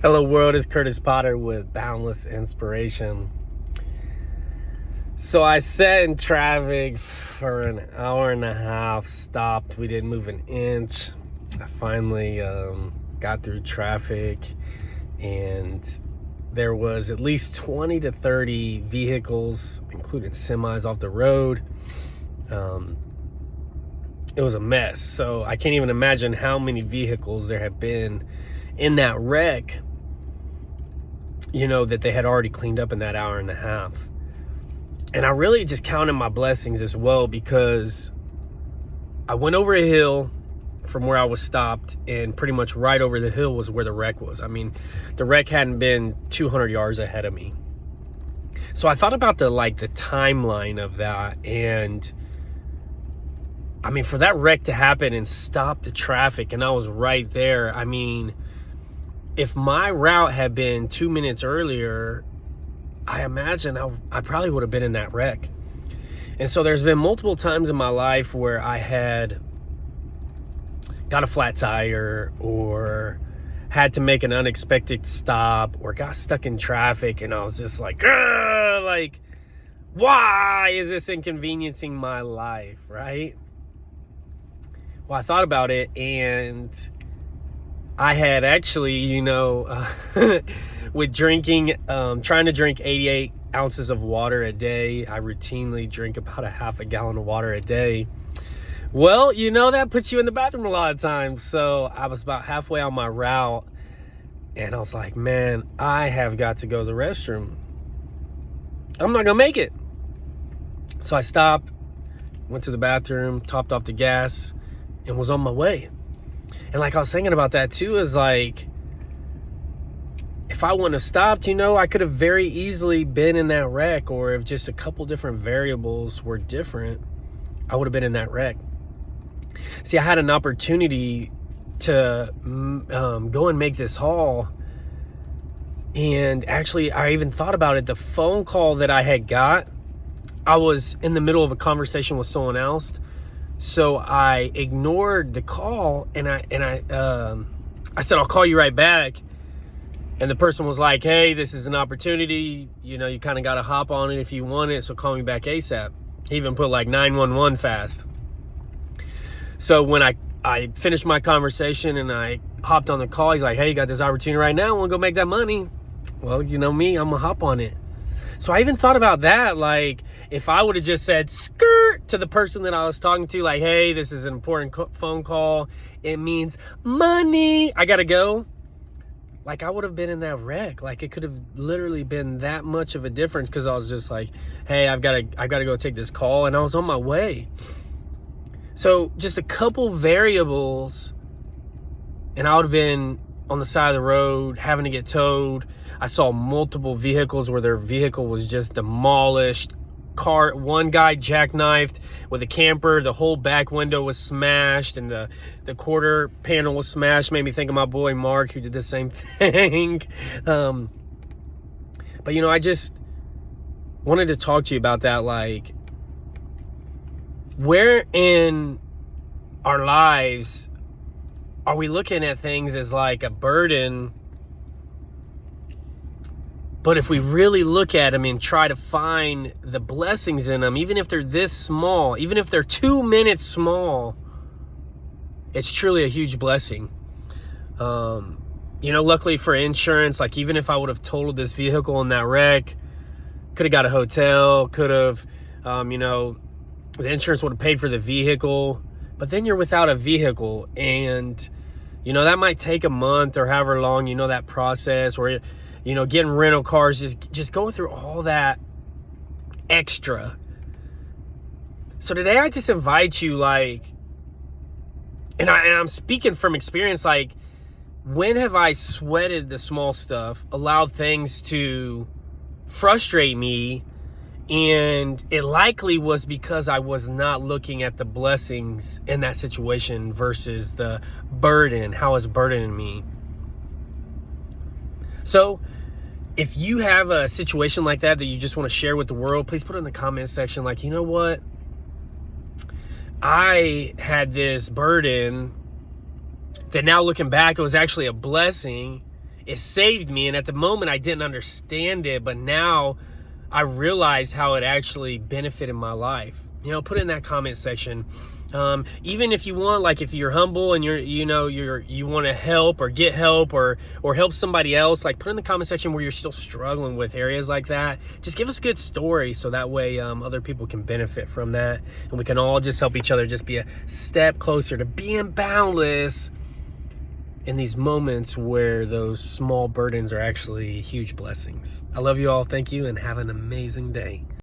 Hello world, it's Kurtis Potter with Boundless Inspiration. So I sat in traffic for an hour and a half, stopped, we didn't move an inch. I finally got through traffic, and there was at least 20 to 30 vehicles, including semis, off the road. It was a mess. So I can't even imagine how many vehicles there have been in that wreck, that they had already cleaned up in that hour and a half. And I really just counted my blessings as well, because I went over a hill from where I was stopped, and pretty much right over the hill was where the wreck was. I mean, the wreck hadn't been 200 yards ahead of me. So I thought about the timeline of that, and I mean, for that wreck to happen and stop the traffic, and I was right there. I mean, if my route had been 2 minutes earlier, I imagine I probably would have been in that wreck. And so there's been multiple times in my life where I had got a flat tire, or had to make an unexpected stop, or got stuck in traffic, and I was just like, why is this inconveniencing my life, right? Well, I thought about it, and I had actually, with drinking, trying to drink 88 ounces of water a day. I routinely drink about a half a gallon of water a day. Well, that puts you in the bathroom a lot of times. So I was about halfway on my route, and I was like, man, I have got to go to the restroom. I'm not gonna make it. So I stopped, went to the bathroom, topped off the gas, and was on my way. And I was thinking about that too, is if I wouldn't have stopped, I could have very easily been in that wreck, or if just a couple different variables were different, I would have been in that wreck. See, I had an opportunity to go and make this haul, and actually I even thought about it. The phone call that I had got, I was in the middle of a conversation with someone else, so I ignored the call, and I said, I'll call you right back. And the person was like, hey, this is an opportunity. You kind of got to hop on it if you want it, so call me back ASAP. He even put 911 fast. So when I finished my conversation and I hopped on the call, he's like, hey, you got this opportunity right now. I want to go make that money. Well, me, I'm going to hop on it. So I even thought about that. If I would have just said skirt to the person that I was talking to, hey, this is an important phone call, it means money, I got to go. I would have been in that wreck. It could have literally been that much of a difference, because I was just hey, I gotta go take this call, and I was on my way. So just a couple variables, and I would have been on the side of the road having to get towed. I saw multiple vehicles where their vehicle was just demolished. One guy jackknifed with a camper, the whole back window was smashed, and the quarter panel was smashed. Made me think of my boy Mark, who did the same thing. But I just wanted to talk to you about that. Where in our lives are we looking at things as a burden? But if we really look at them and try to find the blessings in them, even if they're this small, even if they're 2 minutes small, it's truly a huge blessing. Luckily for insurance, even if I would have totaled this vehicle in that wreck, could have got a hotel, could have, the insurance would have paid for the vehicle. But then you're without a vehicle, and, that might take a month or however long, that process, or getting rental cars, just going through all that extra. So today I just invite you, and I'm speaking from experience, when have I sweated the small stuff, allowed things to frustrate me, and it likely was because I was not looking at the blessings in that situation versus the burden, how it's burdening me. So if you have a situation like that you just want to share with the world, please put it in the comment section. You know what? I had this burden that now looking back, it was actually a blessing. it saved me. And at the moment I didn't understand it, but now I realize how it actually benefited my life. Put it in that comment section. Even if you want, like, if you're humble and you want to help or get help or help somebody else, like, put in the comment section where you're still struggling with areas like that. Just give us a good story, so that way other people can benefit from that, and we can all just help each other just be a step closer to being boundless in these moments where those small burdens are actually huge blessings. I love you all. Thank you, and have an amazing day.